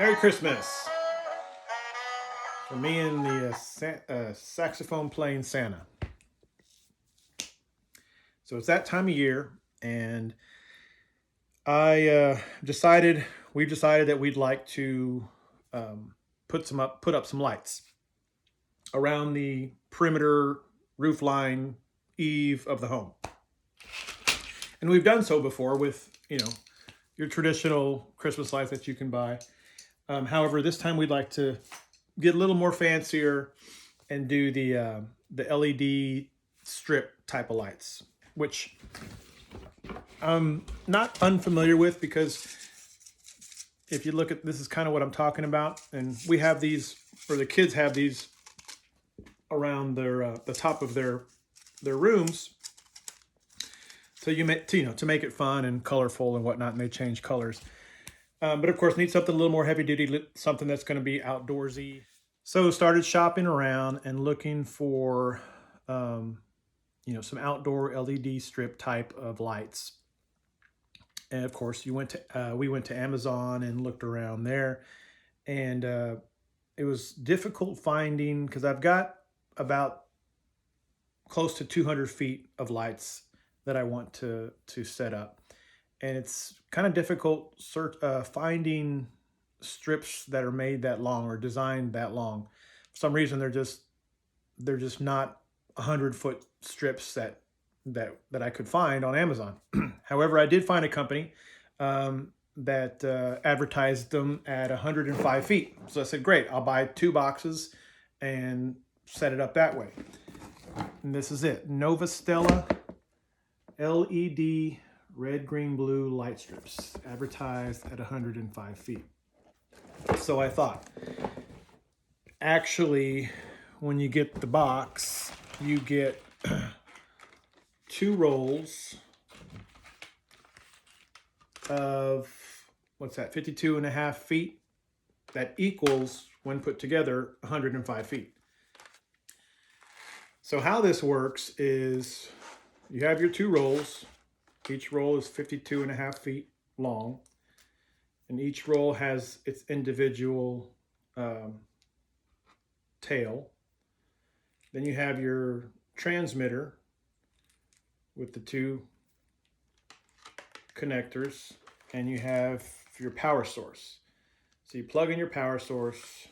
Merry Christmas from me and the saxophone playing Santa. So it's that time of year, and we've decided that we'd like to put up some lights around the perimeter roof line eave of the home. And we've done so before with, your traditional Christmas lights that you can buy. However, this time we'd like to get a little more fancier and do the LED strip type of lights, which I'm not unfamiliar with, because if you look at, this is kind of what I'm talking about, and we have these, or the kids have these around their the top of their rooms. So to make it fun and colorful and whatnot, and they change colors. But of course, need something a little more heavy duty, something that's going to be outdoorsy. So started shopping around and looking for, some outdoor LED strip type of lights. And of course, we went to Amazon and looked around there, and it was difficult finding, because I've got about close to 200 feet of lights that I want to set up. And it's kind of difficult finding strips that are made that long or designed that long. For some reason, they're just not 100-foot strips that I could find on Amazon. However, I did find a company that advertised them at 105 feet. So I said, great, I'll buy 2 boxes and set it up that way. And this is it: Novostella LED red, green, blue light strips, advertised at 105 feet. So I thought, actually, when you get the box, you get 2 rolls of, 52.5 feet. That equals, when put together, 105 feet. So how this works is, you have your 2 rolls. Each roll is 52.5 feet long, and each roll has its individual tail. Then you have your transmitter with the 2 connectors, and you have your power source. So you plug in your power source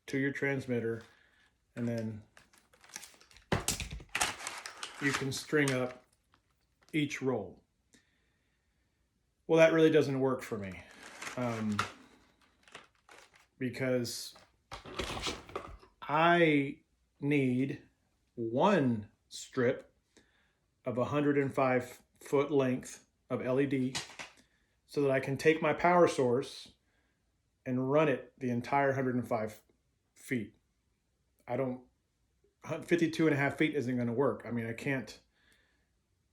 to your transmitter, and then you can string up each roll. Well, that really doesn't work for me, because I need 1 strip of 105-foot length of LED, so that I can take my power source and run it the entire 105 feet. 52.5 feet isn't going to work. I mean, I can't,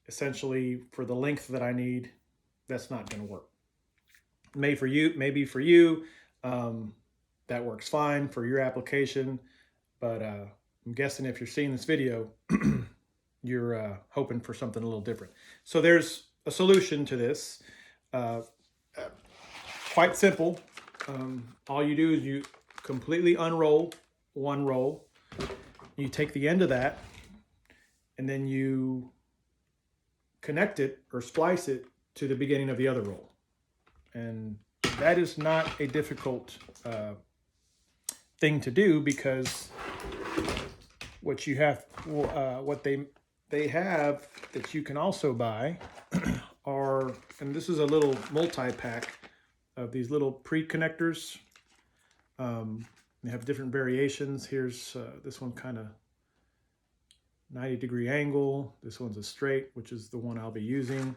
essentially, for the length that I need, that's not going to work. Maybe for you, that works fine for your application, but I'm guessing if you're seeing this video, you're hoping for something a little different. So there's a solution to this. Quite simple. All you do is you completely unroll 1 roll. You take the end of that, and then you connect it or splice it to the beginning of the other roll. And that is not a difficult thing to do, because what you have, what they have that you can also buy are, and this is a little multi-pack of these little pre-connectors. They have different variations. Here's this one, kind of 90-degree angle. This one's a straight, which is the one I'll be using.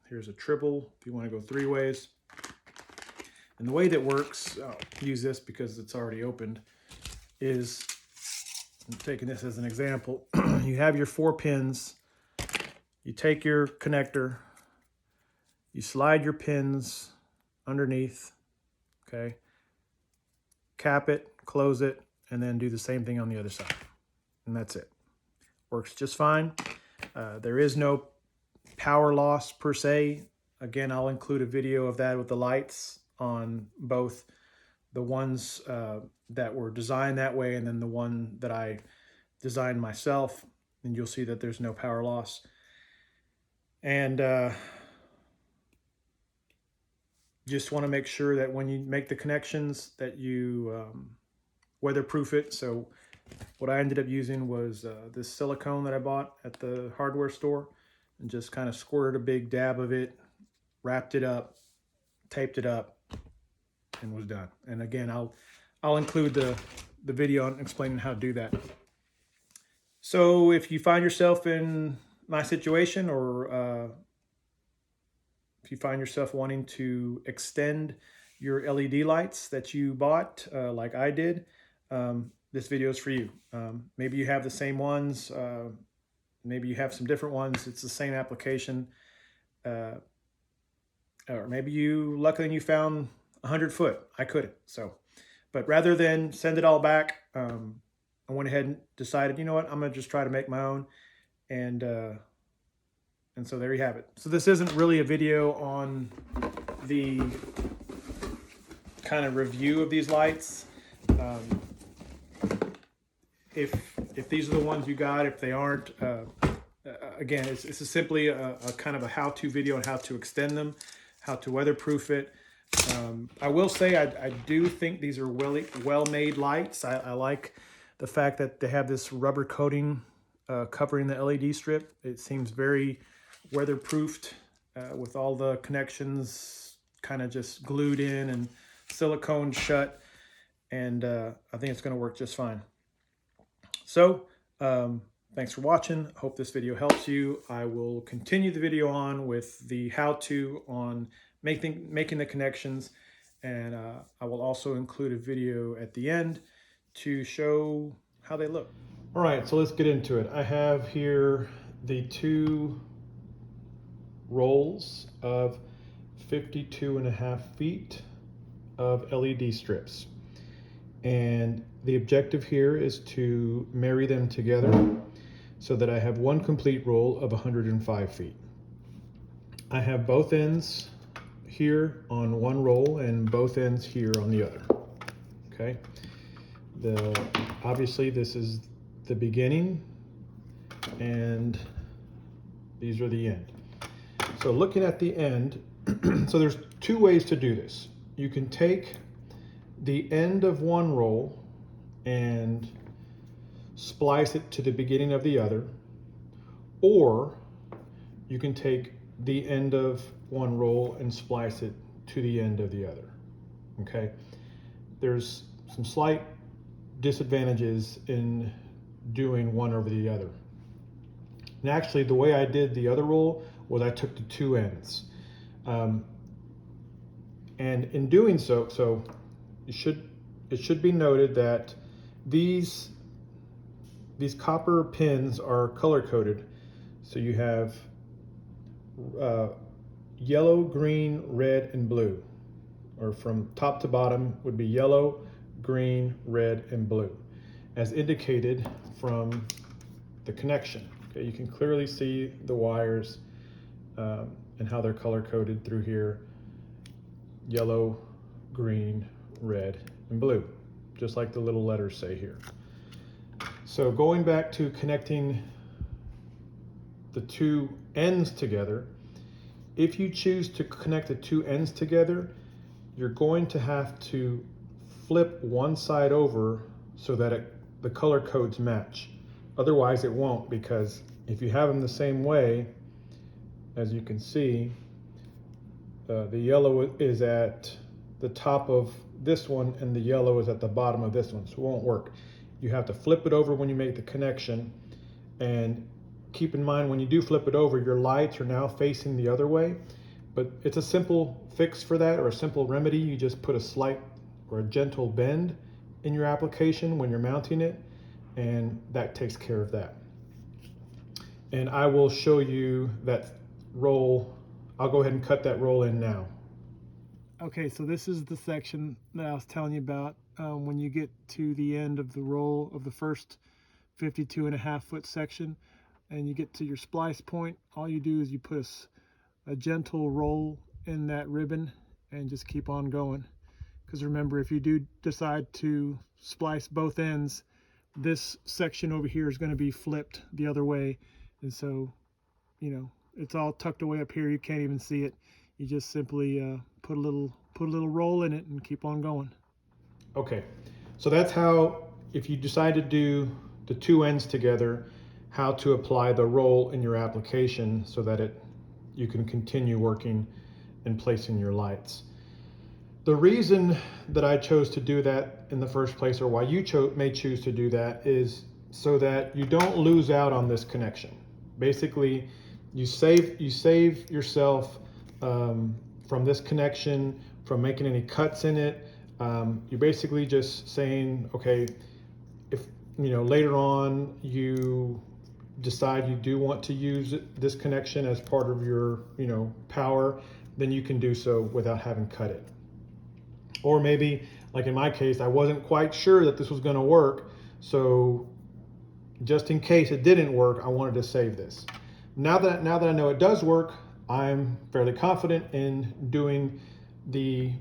Here's a triple if you want to go 3 ways. And the way that works, I'll use this because it's already opened, is, I'm taking this as an example. You have your 4 pins. You take your connector, you slide your pins underneath, okay? Cap it, close it, and then do the same thing on the other side. And that's it. Works just fine. There is no power loss per se. Again, I'll include a video of that with the lights on both the ones that were designed that way and then the one that I designed myself, and you'll see that there's no power loss. And just want to make sure that when you make the connections that you weatherproof it. So what I ended up using was this silicone that I bought at the hardware store, and just kind of squirted a big dab of it, wrapped it up, taped it up, and was done. And again, I'll include the video on explaining how to do that. So if you find yourself in my situation, or if you find yourself wanting to extend your LED lights that you bought, like I did, this video is for you. Maybe you have the same ones, maybe you have some different ones, it's the same application, or maybe luckily you found 100 foot. I couldn't. So, but rather than send it all back, I went ahead and decided, you know what, I'm gonna just try to make my own. And so there you have it. So this isn't really a video on the kind of review of these lights. If these are the ones you got, if they aren't, again, it's simply a kind of a how-to video on how to extend them, how to weatherproof it. I will say I do think these are well-made lights. I like the fact that they have this rubber coating covering the LED strip. It seems very weatherproofed with all the connections kind of just glued in and silicone shut. And I think it's going to work just fine. So thanks for watching. Hope this video helps you. I will continue the video on with the how-to on making the connections, and I will also include a video at the end to show how they look. All right, so let's get into it. I have here the 2 rolls of 52.5 feet of LED strips, and the objective here is to marry them together so that I have one complete roll of 105 feet. I have both ends here on one roll and both ends here on the other. Okay. Obviously this is the beginning and these are the end. So looking at the end, so there's 2 ways to do this. You can take the end of one roll and splice it to the beginning of the other, or you can take the end of one roll and splice it to the end of the other. Okay, there's some slight disadvantages in doing one over the other. And actually the way I did the other roll was I took the 2 ends, and in doing so it should be noted that these copper pins are color coded. So you have yellow, green, red, and blue, or from top to bottom would be yellow, green, red, and blue, as indicated from the connection. Okay, you can clearly see the wires and how they're color coded through here: yellow, green, red, and blue, just like the little letters say here. So going back to connecting the 2 ends together, if you choose to connect the 2 ends together, you're going to have to flip one side over so that the color codes match. Otherwise it won't, because if you have them the same way, as you can see, the yellow is at the top of this one and the yellow is at the bottom of this one, so it won't work. You have to flip it over when you make the connection, and keep in mind when you do flip it over, your lights are now facing the other way. But it's a simple fix for that, or a simple remedy. You just put a slight or a gentle bend in your application when you're mounting it, and that takes care of that. And I will show you that roll. I'll go ahead and cut that roll in now. Okay, so this is the section that I was telling you about. When you get to the end of the roll of the first 52.5 foot section and you get to your splice point, all you do is you put a gentle roll in that ribbon, and just keep on going. Because remember, if you do decide to splice both ends, this section over here is going to be flipped the other way. And so, you know, it's all tucked away up here. You can't even see it. You just simply put a little roll in it and keep on going. Okay, so that's how, if you decide to do the two ends together, how to apply the roll in your application so that you can continue working and placing your lights. The reason that I chose to do that in the first place, or why you may choose to do that, is so that you don't lose out on this connection. Basically, you save yourself from this connection, from making any cuts in it. You're basically just saying, okay, if later on you decide you do want to use this connection as part of your power, then you can do so without having cut it. Or maybe, like in my case, I wasn't quite sure that this was going to work, so just in case it didn't work, I wanted to save this. Now that I know it does work, I'm fairly confident in doing the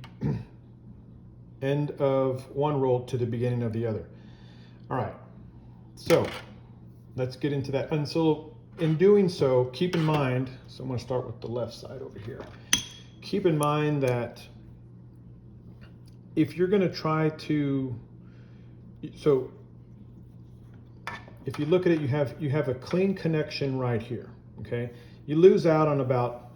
end of one roll to the beginning of the other. All right, so let's get into that. And so in doing so, keep in mind, so I'm going to start with the left side over here. Keep in mind that if you're going to try to, so if you look at it, you have a clean connection right here, okay? You lose out on about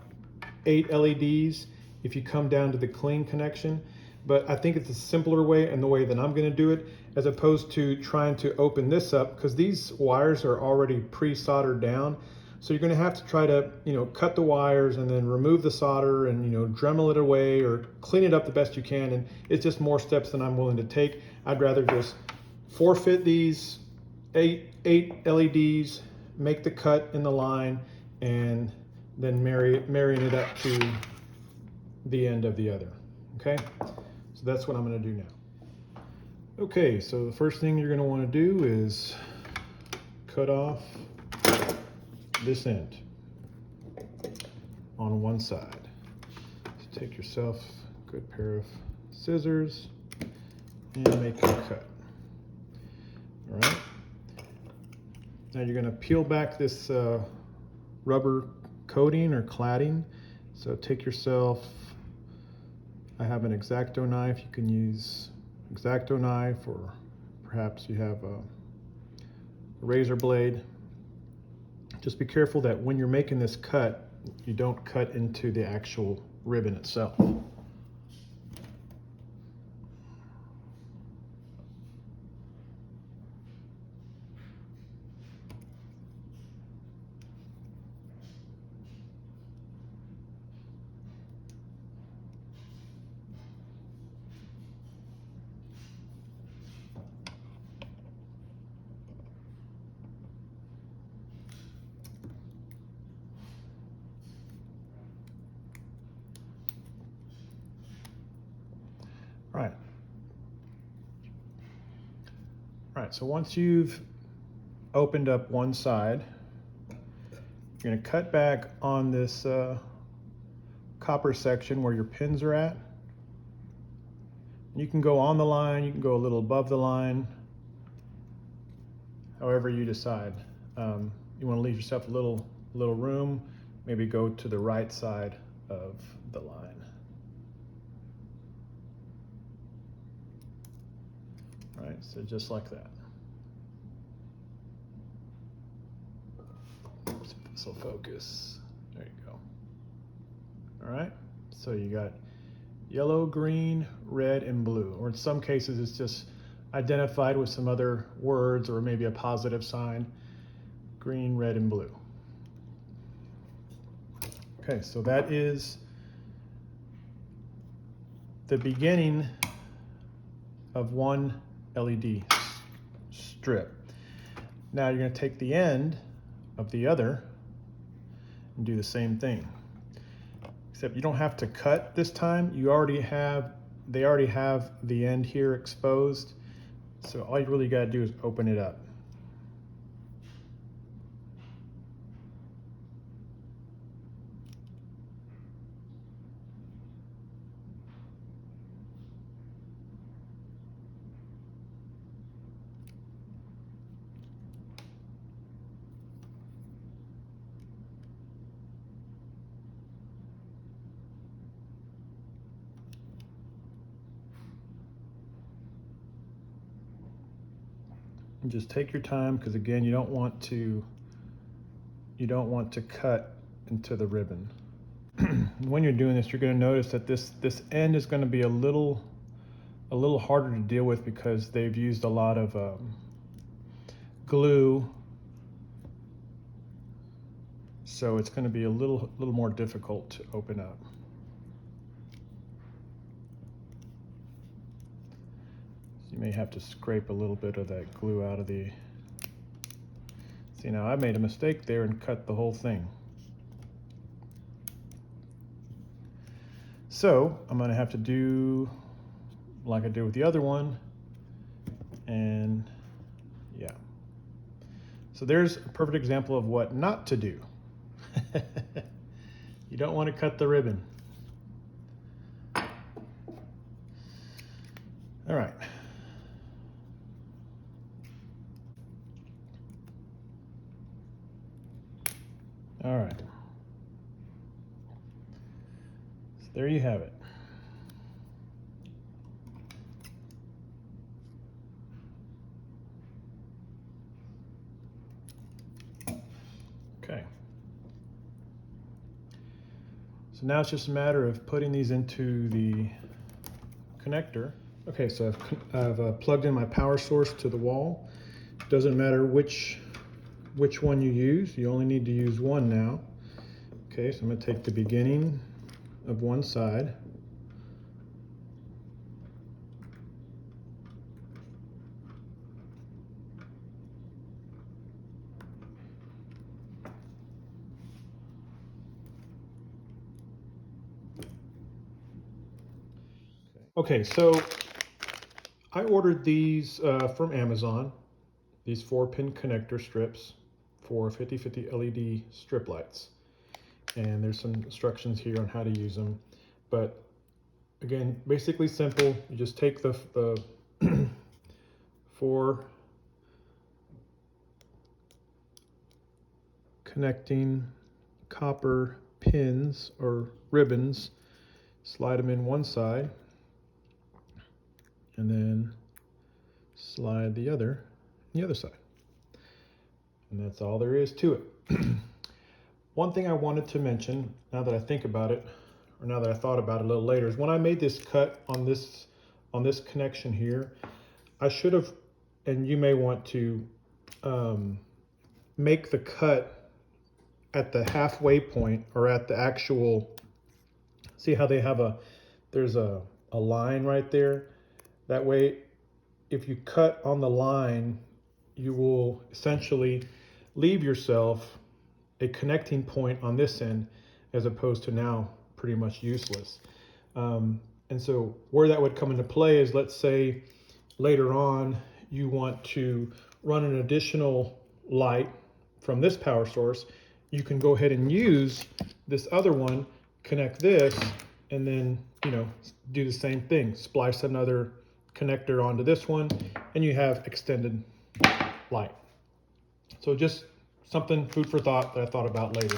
8 LEDs if you come down to the clean connection, but I think it's a simpler way, and the way that I'm going to do it, as opposed to trying to open this up, because these wires are already pre-soldered down. So you're going to have to try to, cut the wires and then remove the solder and, Dremel it away or clean it up the best you can. And it's just more steps than I'm willing to take. I'd rather just forfeit these eight LEDs, make the cut in the line, and then marrying it up to the end of the other. Okay, so that's what I'm going to do now. Okay, so the first thing you're going to want to do is cut off this end on one side. So take yourself a good pair of scissors and make your cut. All right. Now you're going to peel back this rubber coating or cladding. So take yourself, I have an X-Acto knife. You can use X-Acto knife, or perhaps you have a razor blade. Just be careful that when you're making this cut, you don't cut into the actual ribbon itself. All right, so once you've opened up one side, you're going to cut back on this copper section where your pins are at. You can go on the line, you can go a little above the line, however you decide. You want to leave yourself a little room, maybe go to the right side of the line. All right, so just like that. Oops, this will focus. There you go. All right, so you got yellow, green, red, and blue. Or in some cases, it's just identified with some other words or maybe a positive sign. Green, red, and blue. Okay, so that is the beginning of one LED strip. Now you're going to take the end of the other and do the same thing. Except you don't have to cut this time. They already have the end here exposed. So all you really got to do is open it up. And just take your time, because again, you don't want to cut into the ribbon. When you're doing this, you're going to notice that this end is going to be a little harder to deal with because they've used a lot of glue, so it's going to be a little more difficult to open up. So you may have to scrape a little bit of that glue out of the... See, now I made a mistake there and cut the whole thing. So I'm going to have to do like I did with the other one, and yeah. So there's a perfect example of what not to do. You don't want to cut the ribbon. All right. All right. So there you have it. Okay. So now it's just a matter of putting these into the connector. Okay, so I've plugged in my power source to the wall. Doesn't matter which one you use. You only need to use one now. Okay, so I'm going to take the beginning of one side. Okay, so I ordered these from Amazon, these 4-pin connector strips for 50/50 LED strip lights. And there's some instructions here on how to use them. But again, basically simple. You just take the 4 connecting copper pins or ribbons, slide them in one side, and then slide the other side. And that's all there is to it. One thing I wanted to mention, now that I think about it, or now that I thought about it a little later, is when I made this cut on this connection here, I should have, and you may want to make the cut at the halfway point, or at the actual, see how they have there's a line right there? That way, if you cut on the line, you will essentially leave yourself a connecting point on this end, as opposed to now pretty much useless. And so where that would come into play is, let's say later on you want to run an additional light from this power source, you can go ahead and use this other one, connect this, and then, you know, do the same thing. Splice another connector onto this one, and you have extended light. So just something, food for thought, that I thought about later.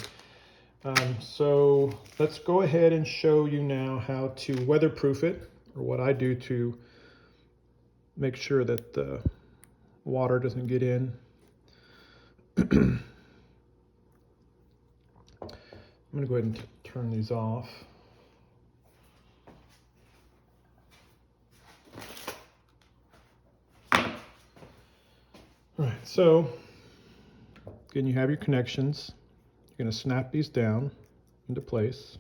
So let's go ahead and show you now how to weatherproof it, or what I do to make sure that the water doesn't get in. I'm going to go ahead and turn these off. All right, so again, you have your connections. You're going to snap these down into place.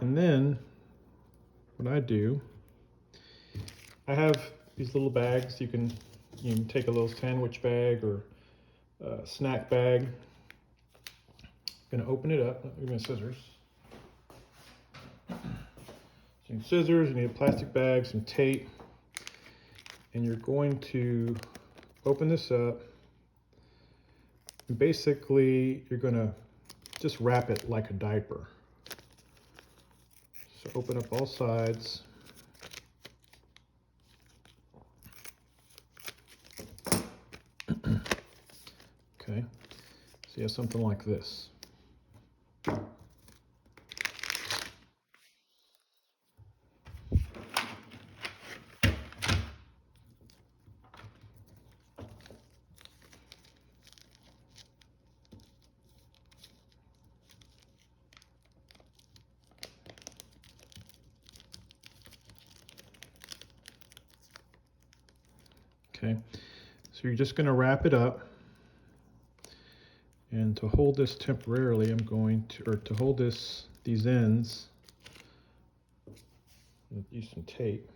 And then what I do, I have these little bags. You can take a little sandwich bag or a snack bag. I'm going to open it up. Give me scissors. So you need scissors, you need a plastic bag, some tape, and you're going to open this up. And basically, you're going to just wrap it like a diaper. So open up all sides. Okay, so you have something like this. Okay, so you're just going to wrap it up. And to hold this temporarily, I'm going to, or to hold these ends, use some tape.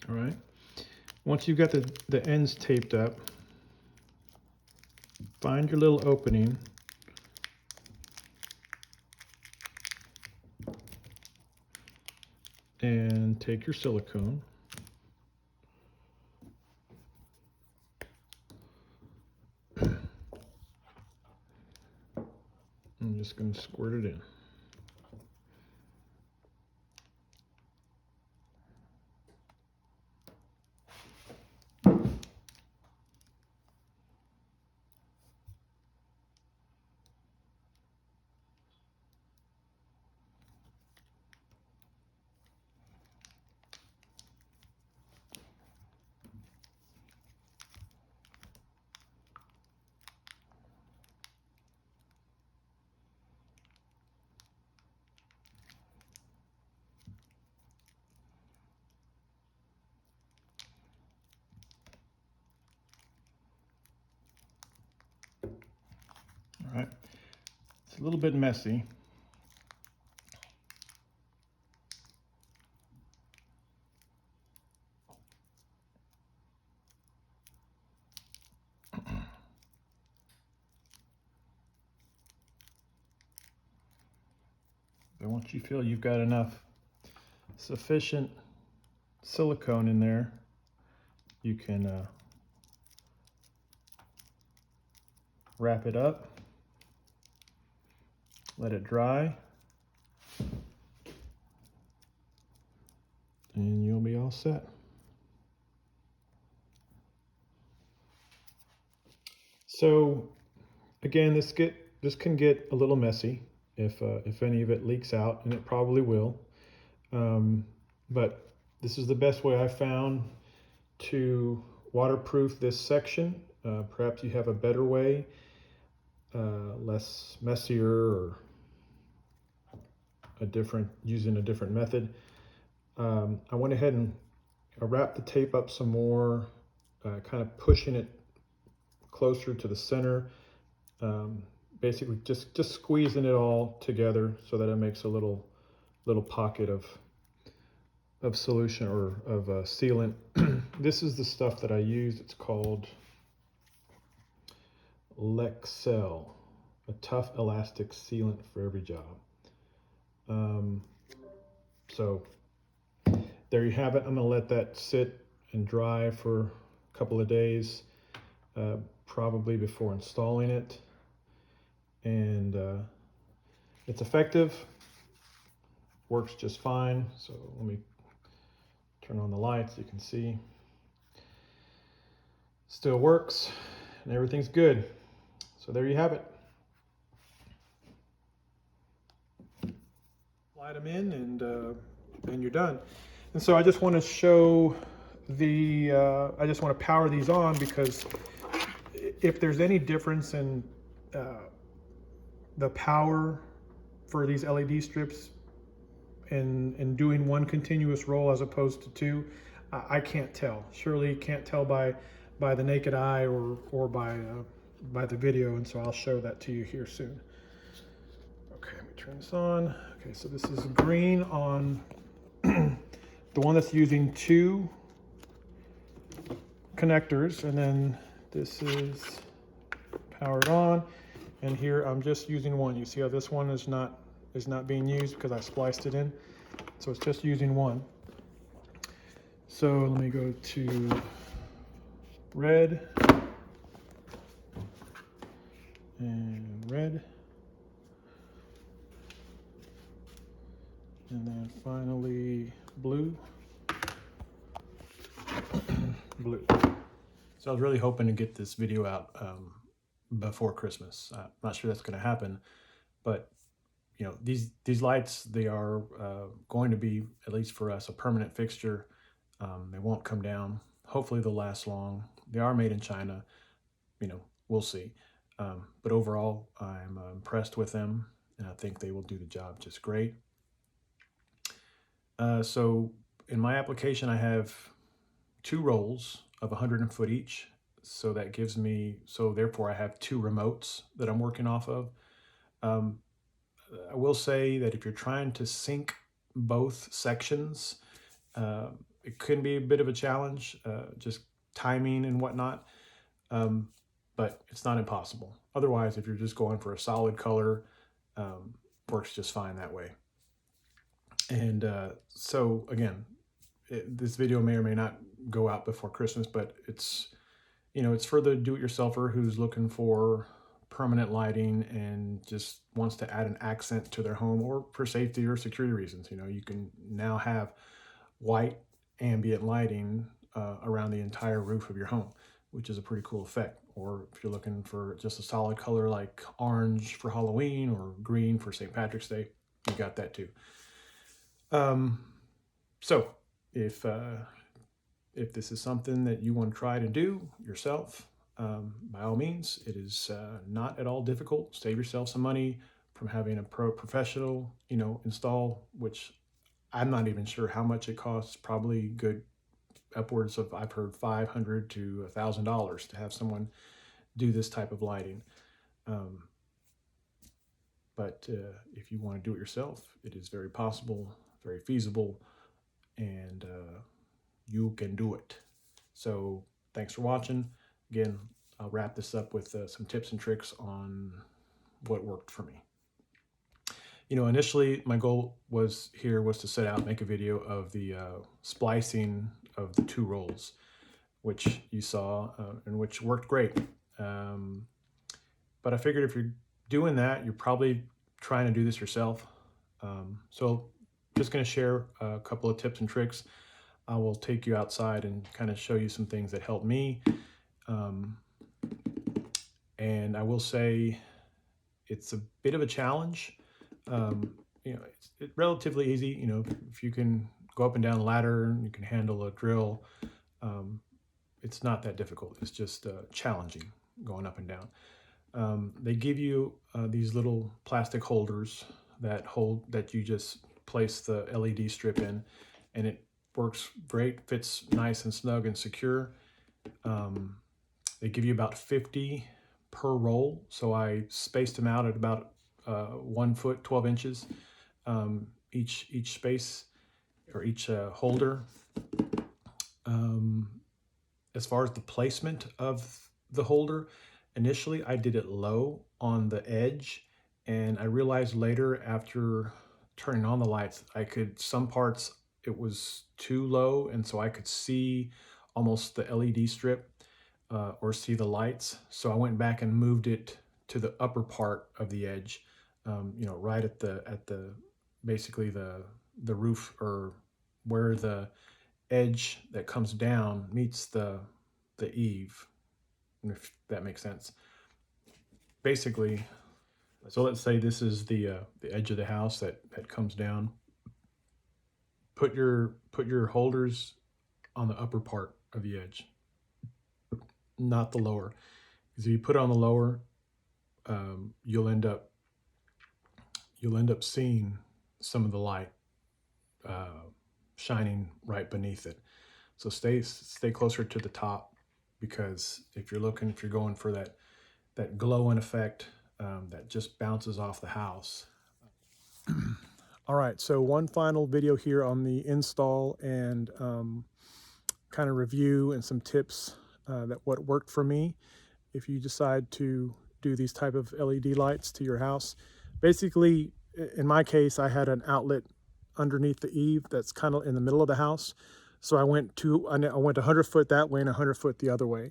All right. Once you've got the ends taped up, find your little opening. And take your silicone. I'm just going to squirt it in. All right, it's a little bit messy. But once you feel you've got enough sufficient silicone in there, you can wrap it up, let it dry, and you'll be all set. So again, this can get a little messy if any of it leaks out, and it probably will. But this is the best way I found to waterproof this section. Perhaps you have a better way, less messier, or using a different method. I went ahead and wrapped the tape up some more, kind of pushing it closer to the center. Basically just squeezing it all together so that it makes a little pocket of solution or of sealant. This is the stuff that I use. It's called Lexcel, a tough elastic sealant for every job. So there you have it. I'm going to let that sit and dry for a couple of days, probably before installing it. And it's effective, works just fine. So let me turn on the lights. You can see still works and everything's good. So there you have it. Slide them in and you're done. And so I just want to show I just want to power these on, because if there's any difference in the power for these LED strips in doing one continuous roll as opposed to two, I can't tell. Surely can't tell by the naked eye or by the video, and so I'll show that to you here soon. Okay, let me turn this on. Okay, so this is green on the one that's using 2 connectors, and then this is powered on, and here I'm just using one. You see how this one is not being used because I spliced it in, so it's just using one. So let me go to red and red, and then finally blue. Blue. So I was really hoping to get this video out before Christmas. I'm not sure that's going to happen, but you know, these lights, they are going to be, at least for us, a permanent fixture. They won't come down. Hopefully they'll last long. They are made in China. You know, we'll see. But overall, I'm impressed with them, and I think they will do the job just great. So in my application, I have 2 rolls of 100 foot each. So that gives me, so therefore I have 2 remotes that I'm working off of. I will say that if you're trying to sync both sections, it can be a bit of a challenge, just timing and whatnot, but it's not impossible. Otherwise, if you're just going for a solid color, works just fine that way. And so again, this video may or may not go out before Christmas, but it's, you know, it's for the do-it-yourselfer who's looking for permanent lighting and just wants to add an accent to their home, or for safety or security reasons. You know, you can now have white ambient lighting around the entire roof of your home, which is a pretty cool effect. Or if you're looking for just a solid color like orange for Halloween or green for St. Patrick's Day, you got that too. So if this is something that you want to try to do yourself, by all means, it is not at all difficult. Save yourself some money from having a professional, you know, install, which I'm not even sure how much it costs. Probably good upwards of, I've heard, $500 to $1,000 to have someone do this type of lighting. But if you want to do it yourself, it is very possible, very feasible, and you can do it. So thanks for watching. Again, I'll wrap this up with some tips and tricks on what worked for me. You know, initially my goal was to set out, make a video of the splicing of the 2 rolls, which you saw and which worked great. But I figured if you're doing that, you're probably trying to do this yourself. So just going to share a couple of tips and tricks. I will take you outside and kind of show you some things that helped me. And I will say it's a bit of a challenge. You know, it's relatively easy. You know, if you can go up and down the ladder and you can handle a drill, it's not that difficult. It's just challenging going up and down. They give you these little plastic holders that you just place the LED strip in, and it works great, fits nice and snug and secure. They give you about 50 per roll, so I spaced them out at about 1 foot 12 inches each space, or each holder. As far as the placement of the holder, initially I did it low on the edge, and I realized later, after turning on the lights, some parts it was too low, and so I could see almost the LED strip or see the lights. So I went back and moved it to the upper part of the edge, you know, right at the basically the roof, or where the edge that comes down meets the eave, if that makes sense. Basically, so let's say this is the edge of the house that comes down. Put your holders on the upper part of the edge, not the lower. Because if you put it on the lower, you'll end up seeing some of the light shining right beneath it. So stay closer to the top, because if you're going for that glowing effect that just bounces off the house. All right, so one final video here on the install and kind of review and some tips that what worked for me if you decide to do these type of LED lights to your house. Basically, in my case, I had an outlet underneath the eave that's kind of in the middle of the house. So I went 100 foot that way and 100 foot the other way.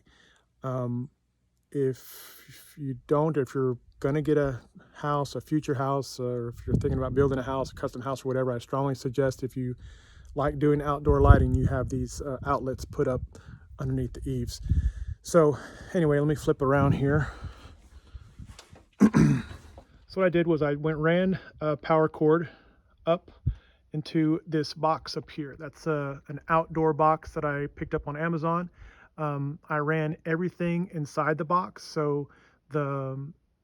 If you're gonna get a house, a future house, or if you're thinking about building a house, a custom house or whatever, I strongly suggest if you like doing outdoor lighting, you have these outlets put up underneath the eaves. So anyway, let me flip around here. So what I did was I ran a power cord up into this box up here. That's an outdoor box that I picked up on Amazon. I ran everything inside the box. So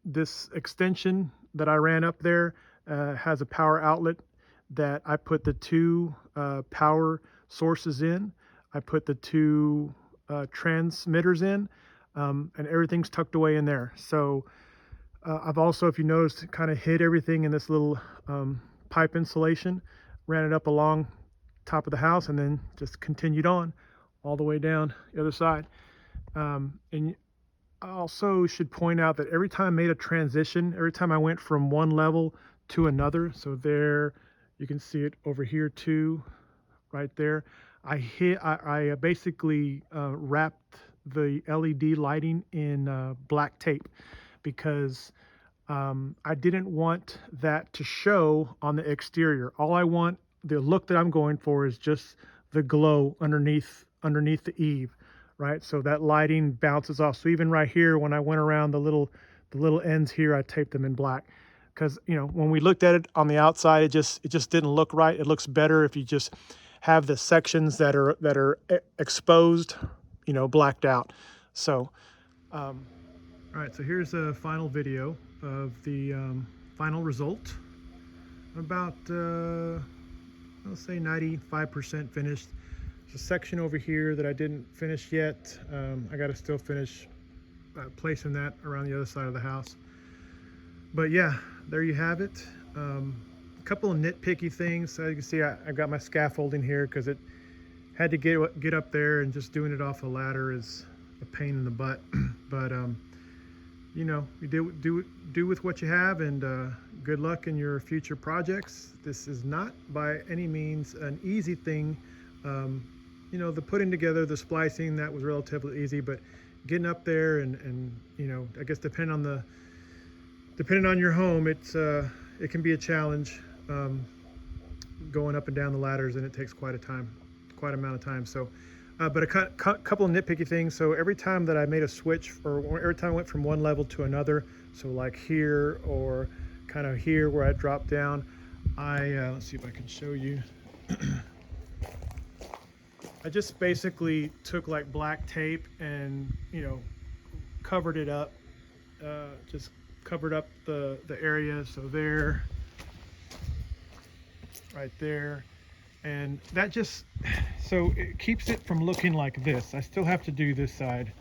this extension that I ran up there has a power outlet that I put the two power sources in. I put the two transmitters in, and everything's tucked away in there. So I've also, if you noticed, kind of hid everything in this little pipe insulation, ran it up along top of the house, and then just continued on all the way down the other side. And I also should point out that every time I made a transition, every time I went from one level to another, so there you can see it over here too, right there, I basically wrapped the LED lighting in black tape because I didn't want that to show on the exterior. All I want, the look that I'm going for, is just the glow underneath the eave, right? So that lighting bounces off. So even right here, when I went around the little ends here, I taped them in black, because when we looked at it on the outside, it just didn't look right. It looks better if you just have the sections that are exposed, blacked out. So all right, so here's a final video of the final result. About I'll say 95% finished. There's a section over here that I didn't finish yet. I got to still finish placing that around the other side of the house. But yeah, there you have it. A couple of nitpicky things. So you can see I've got my scaffolding here because it had to get up there, and just doing it off a ladder is a pain in the butt. But you do with what you have, and good luck in your future projects. This is not by any means an easy thing. The putting together the splicing, that was relatively easy, but getting up there and I guess depending on your home, it can be a challenge going up and down the ladders, and it takes quite amount of time. So but a couple of nitpicky things. So every time that I made a switch, or every time I went from one level to another, so like here or kind of here where I dropped down, let's see if I can show you. I just basically took like black tape and covered it up, just covered up the area. So there, right there. And that just, so it keeps it from looking like this. I still have to do this side.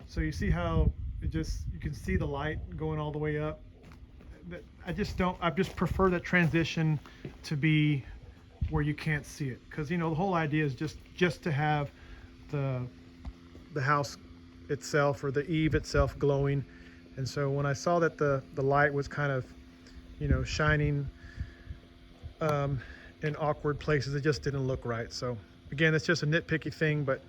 So you see how you can see the light going all the way up. I just prefer that transition to be where you can't see it. Because the whole idea is just to have the house itself, or the eave itself, glowing. And so when I saw that the light was kind of, shining in awkward places, it just didn't look right. So again, it's just a nitpicky thing, but